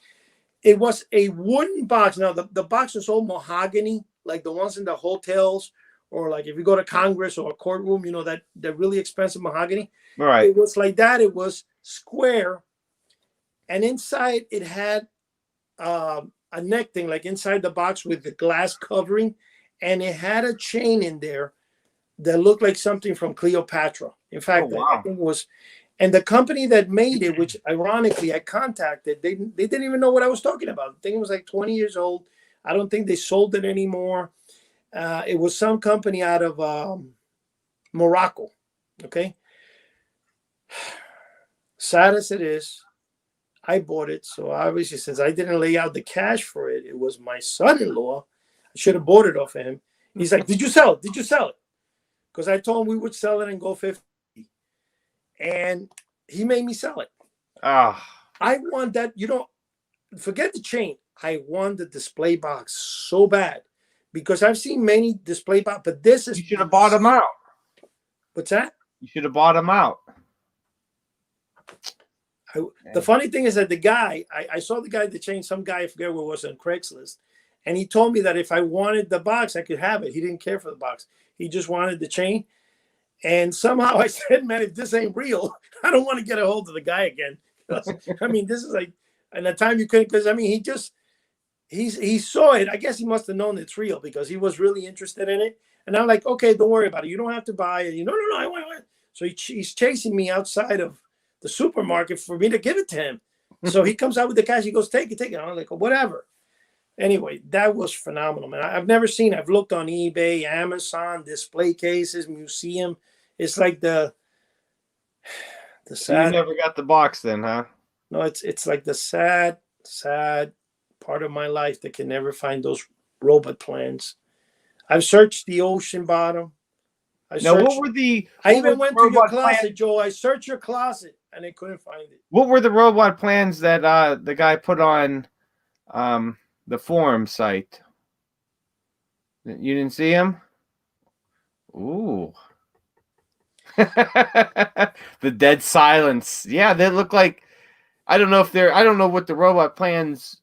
It was a wooden box. Now, the box is all mahogany, like the ones in the hotels, or like if you go to Congress or a courtroom, that really expensive mahogany. Right. It was like that. It was square, and inside it had a neck thing, like inside the box with the glass covering, and it had a chain in there that looked like something from Cleopatra. In fact, wow. I think it was, and the company that made it, which ironically I contacted, they didn't even know what I was talking about. The thing was like 20 years old. I don't think they sold it anymore. It was some company out of Morocco. Okay. Sad as it is, I bought it. So obviously, since I didn't lay out the cash for it, it was my son-in-law. I should have bought it off of him. He's like, "Did you sell it? Did you sell it?" Because I told him we would sell it and go 50. And he made me sell it. I want that, forget the chain. I want the display box so bad because I've seen many display box, but this is. You should have bought them out. What's that? You should have bought them out. The funny thing is that the guy, I saw the guy that changed, some guy, I forget what it was, on Craigslist. And he told me that if I wanted the box, I could have it. He didn't care for the box. He just wanted the chain. And somehow I said, "Man, if this ain't real, I don't want to get a hold of the guy again." I mean, this is like, and the time you couldn't, because I mean, he saw it. I guess he must have known it's real because he was really interested in it. And I'm like, "Okay, don't worry about it. You don't have to buy it." No, I want it. So he's chasing me outside of the supermarket for me to give it to him. So he comes out with the cash. He goes, take it. I'm like, "Whatever." Anyway, that was phenomenal, man. I've never seen. I've looked on eBay, Amazon, display cases, museum. It's like the sad. You never got the box then, huh? No, it's like the sad part of my life that can never find those robot plans. I've searched the ocean bottom. I even went to your closet, Joe. I searched your closet and I couldn't find it. What were the robot plans that the guy put on the forum site? You didn't see him? Ooh. The dead silence. Yeah, they look like, I don't know what the robot plans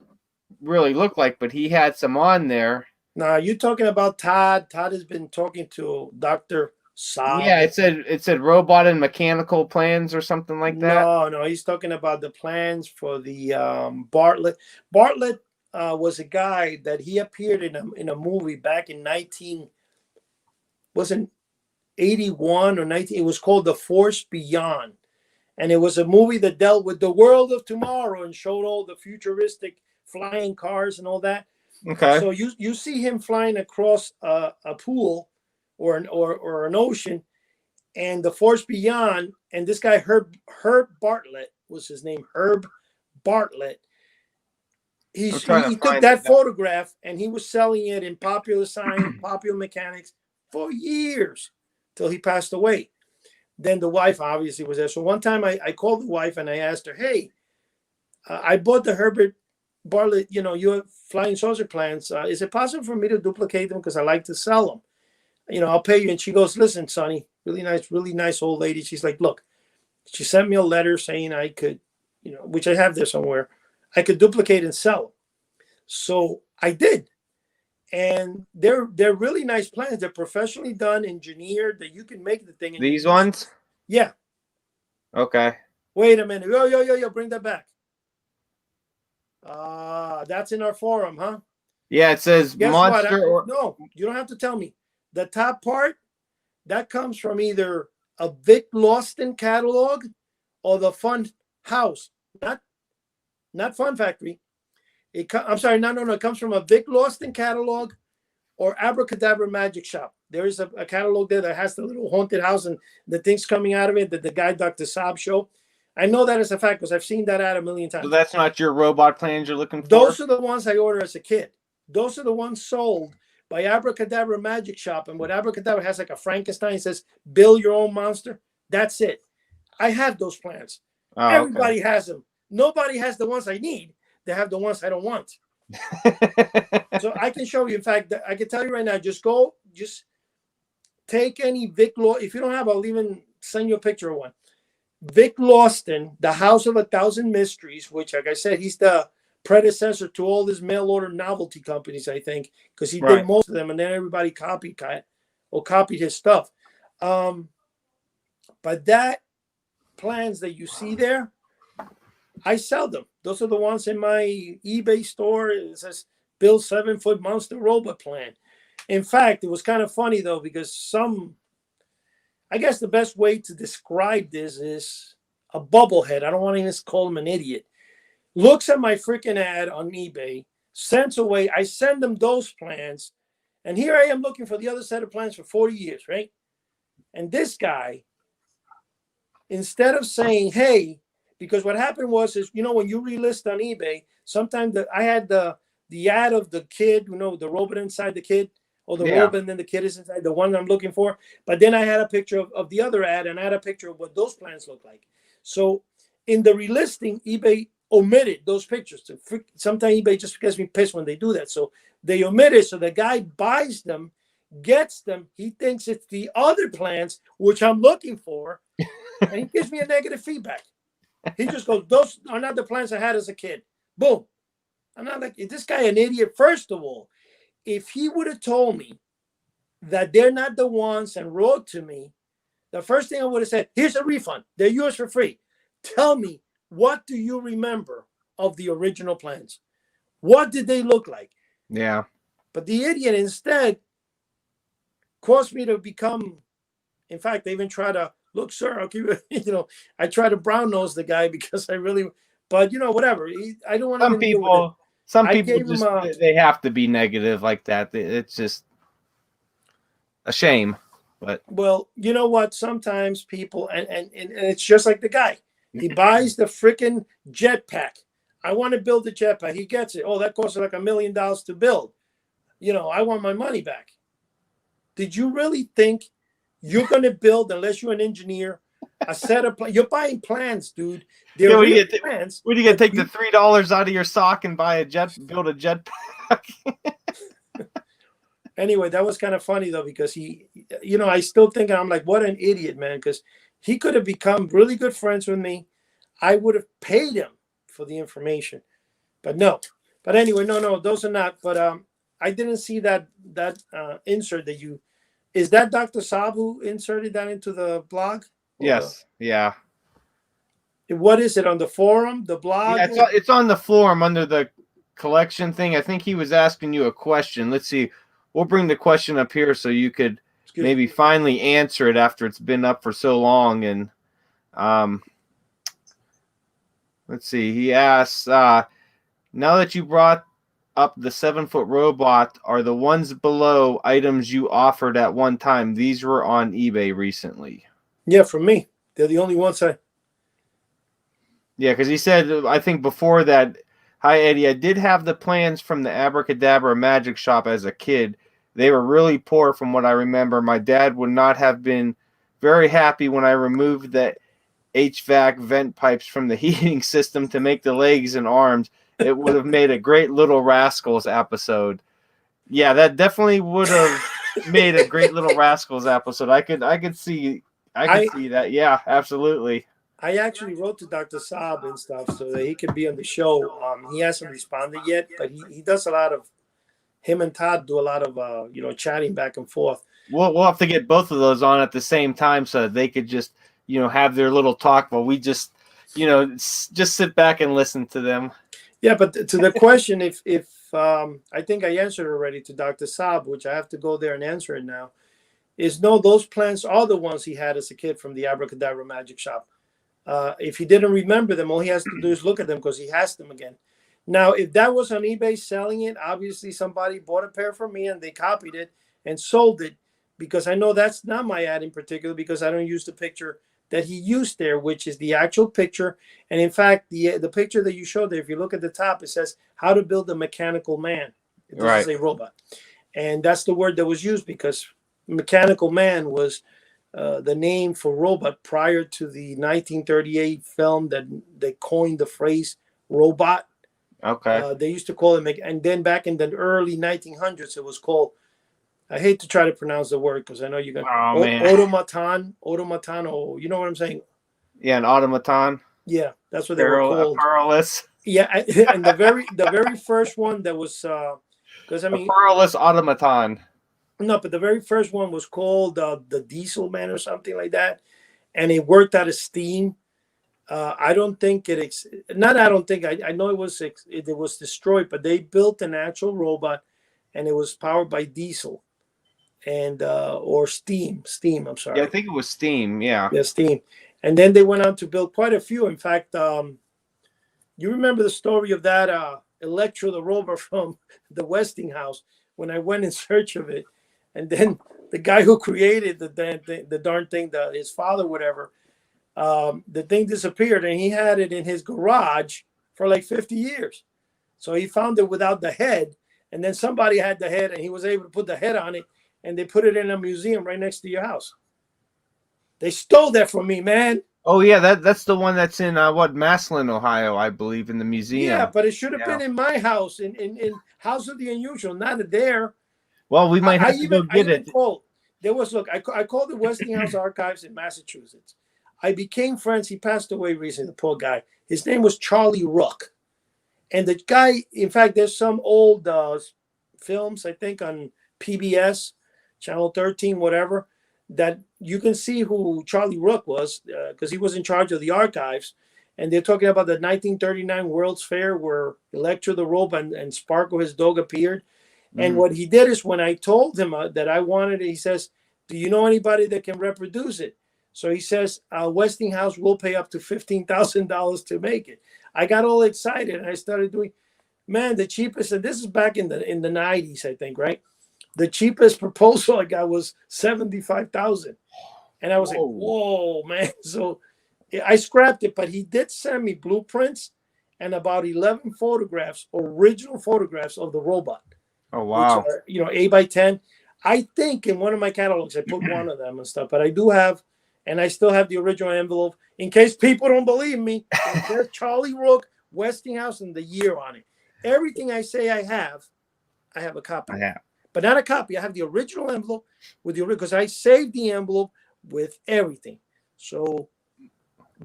really look like, but he had some on there. Now, you're talking about Todd. Todd has been talking to Dr. Saab. Yeah, it said robot and mechanical plans or something like that. No, he's talking about the plans for the Bartlett. Bartlett was a guy that he appeared in a movie back in 81 or 19. It was called The Force Beyond, and it was a movie that dealt with the world of tomorrow and showed all the futuristic flying cars and all that. Okay. So you see him flying across a pool or an ocean, and The Force Beyond, and this guy Herb Bartlett was his name. Herb Bartlett. He took that photograph and he was selling it in Popular Science, Popular Mechanics for years till he passed away. Then the wife obviously was there. So one time I called the wife and I asked her, "Hey, I bought the Herbert Bartlett, your flying saucer plans. Is it possible for me to duplicate them? Because I like to sell them. I'll pay you." And she goes, "Listen, Sonny, really nice old lady." She's like, "Look," she sent me a letter saying I could, which I have there somewhere, I could duplicate and sell them. So I did. and they're really nice plans. They're professionally done, engineered, that you can make the thing. And These ones? Yeah. Okay. Wait a minute. Yo, bring that back. That's in our forum, huh? Yeah, it says Guess monster. what? No, you don't have to tell me. The top part, that comes from either a Vic Lawson catalog or the Fun House, not Fun Factory. I'm sorry, no. It comes from a Vic Lawson catalog or Abracadabra Magic Shop. There is a catalog there that has the little haunted house and the things coming out of it that the guy Dr. Saab show. I know that is a fact because I've seen that ad a million times. So that's not your robot plans you're looking for? Those are the ones I ordered as a kid. Those are the ones sold by Abracadabra Magic Shop. And what Abracadabra has, like a Frankenstein, says, build your own monster. That's it. I have those plans. Oh, everybody has them. Nobody has the ones I need. They have the ones I don't want. So I can show you. In fact, I can tell you right now, just take any Vic Law. If you don't have, I'll even send you a picture of one. Vic Lawson, The House of a Thousand Mysteries, which, like I said, he's the predecessor to all these mail order novelty companies, I think, because he did most of them, and then everybody copied his stuff. But that plans that you see there, I sell them. Those are the ones in my eBay store. It says Bill 7-foot monster robot plan. In fact, it was kind of funny though, because I guess the best way to describe this is a bubblehead. I don't want to even call him an idiot. Looks at my freaking ad on eBay, sends away. I send them those plans. And here I am looking for the other set of plans for 40 years, right? And this guy, instead of saying, hey, because what happened was, when you relist on eBay, sometimes I had the ad of the kid, the robot inside the kid, or the robot and then the kid is inside, the one I'm looking for. But then I had a picture of the other ad, and I had a picture of what those plans look like. So in the relisting, eBay omitted those pictures. Sometimes eBay just gets me pissed when they do that. So they omit it. So the guy buys them, gets them. He thinks it's the other plans, which I'm looking for, and he gives me a negative feedback. He just goes, those are not the plans I had as a kid. Boom. I'm not like, is this guy an idiot? First of all, if he would have told me that they're not the ones and wrote to me, the first thing I would have said, here's a refund. They're yours for free. Tell me, what do you remember of the original plans? What did they look like? Yeah. But the idiot instead caused me to become, in fact, they even try to, look, sir, I'll keep it, I try to brown nose the guy because I really, but whatever. I don't want to. Some people just, they have to be negative like that. It's just a shame. But well, you know what? Sometimes people, and it's just like the guy. He buys the freaking jetpack. I want to build a jetpack. He gets it. Oh, that costs like $1 million to build. I want my money back. Did you really think you're going to build, unless you're an engineer, a set of plans? You're buying plans, dude. They're real plans. What are you going to take the $3 out of your sock and build a jetpack? Anyway, that was kind of funny though, because he, I still think, I'm like, what an idiot, man, because he could have become really good friends with me. I would have paid him for the information, but no. But anyway, no, those are not. But I didn't see that insert that you. Is that Dr. Saab who inserted that into the blog? Yes. Yeah. What is it, on the forum, the blog? Yeah, it's on the forum under the collection thing. I think he was asking you a question. Let's see. We'll bring the question up here so you could maybe finally answer it after it's been up for so long. And let's see. He asks, now that you brought up the 7-foot robot, are the ones below items you offered at one time? These were on eBay recently. Yeah, for me. They're the only ones Yeah, because he said, I think before that, hi, Eddie, I did have the plans from the Abracadabra Magic Shop as a kid. They were really poor from what I remember. My dad would not have been very happy when I removed the HVAC vent pipes from the heating system to make the legs and arms. It would have made a great Little Rascals episode. Yeah, that definitely would have made a great Little Rascals episode. I could see that. Yeah, absolutely. I actually wrote to Dr. Saab and stuff so that he could be on the show. He hasn't responded yet, but he does a lot of him and Todd do a lot of chatting back and forth. We'll have to get both of those on at the same time so that they could just have their little talk while we just just sit back and listen to them. Yeah, but to the question, if I think I answered already to Dr. Saab, which I have to go there and answer it now, is no, those plants are the ones he had as a kid from the Abracadabra Magic Shop. If he didn't remember them, all he has to do is look at them because he has them again. Now, if that was on eBay selling it, obviously somebody bought a pair from me and they copied it and sold it, because I know that's not my ad in particular, because I don't use the picture that he used there, which is the actual picture. And in fact, the picture that you showed there, if you look at the top, it says how to build a mechanical man. This is a robot. And that's the word that was used because mechanical man was the name for robot prior to the 1938 film that they coined the phrase robot. Okay. They used to call it, and then back in the early 1900s, it was called, I hate to try to pronounce the word because I know you're going to, automaton, or you know what I'm saying? Yeah, an automaton. Yeah, that's what they were called. Perilous. Yeah, and the very first one that was, because I mean, a perilous automaton. No, but the very first one was called the Diesel Man or something like that, and it worked out of steam. I don't think I know it was destroyed, but they built an actual robot, and it was powered by diesel, and or steam. I'm sorry. Yeah, I think it was steam. Yeah, steam. And then they went on to build quite a few. In fact, you remember the story of that Electro the robot from the Westinghouse when I went in search of it, and then the guy who created the darn thing, his father, whatever. The thing disappeared, and he had it in his garage for like 50 years. So he found it without the head, and then somebody had the head, and he was able to put the head on it, and they put it in a museum right next to your house. They stole that from me, man. Oh yeah, that's the one that's in Massillon, Ohio, I believe, in the museum. Yeah, but it should have been in my house, in House of the Unusual, not there. Well, we might have to go get it. I called the Westinghouse Archives in Massachusetts. I became friends. He passed away recently, the poor guy. His name was Charlie Rook. And the guy, in fact, there's some old films, I think, on PBS, Channel 13, whatever, that you can see who Charlie Rook was, because he was in charge of the archives. And they're talking about the 1939 World's Fair where Electro the Robot and Sparkle, his dog, appeared. Mm-hmm. And what he did is when I told him that I wanted it, he says, do you know anybody that can reproduce it? So he says, Westinghouse will pay up to $15,000 to make it. I got all excited and I started doing, man, the cheapest, and this is back in the 90s, I think, right? The cheapest proposal I got was $75,000. And I was like, whoa, man. So I scrapped it, but he did send me blueprints and about 11 photographs, original photographs of the robot. Oh, wow. Which are, 8x10. I think in one of my catalogs, I put one of them and stuff, but I do have, and I still have the original envelope in case people don't believe me. There's Charlie Rook, Westinghouse, and the year on it. Everything I say I have a copy. But not a copy. I have the original envelope with the because I saved the envelope with everything. So,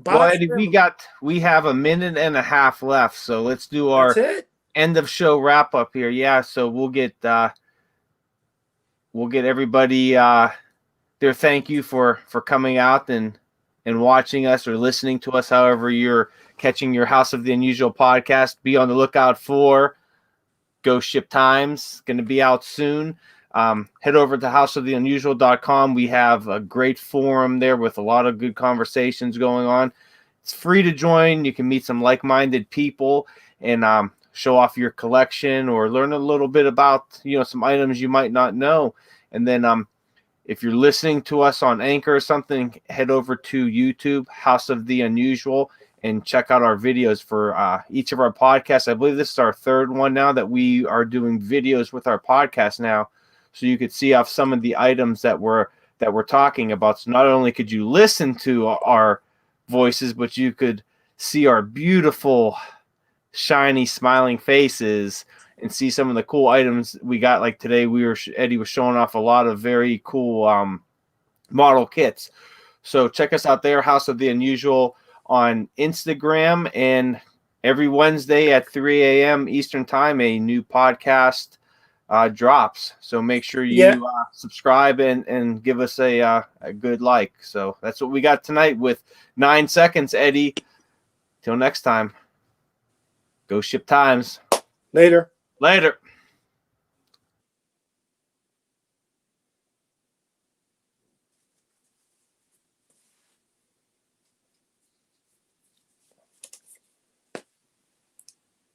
well, Eddie, we have a minute and a half left, so let's do our end of show wrap up here. Yeah, so we'll get everybody their thank you for coming out and watching us or listening to us, however you're catching your House of the Unusual podcast. Be on the lookout for Ghost Ship Times, going to be out soon. Head over to houseoftheunusual.com. We have a great forum there with a lot of good conversations going on. It's free to join. You can meet some like-minded people and show off your collection or learn a little bit about some items you might not know. And then if you're listening to us on Anchor or something, head over to YouTube, House of the Unusual, and check out our videos for each of our podcasts. I believe this is our third one now that we are doing videos with our podcast now, so you could see off some of the items that we're talking about. So not only could you listen to our voices, but you could see our beautiful, shiny, smiling faces and see some of the cool items we got. Like today, Eddie was showing off a lot of very cool model kits. So check us out there, House of the Unusual, on Instagram, and every Wednesday at 3 a.m. Eastern Time, a new podcast drops. So make sure Yeah. you subscribe and give us a good like. So that's what we got tonight with 9 seconds, Eddie. Till next time, go Ship Times. Later. Later.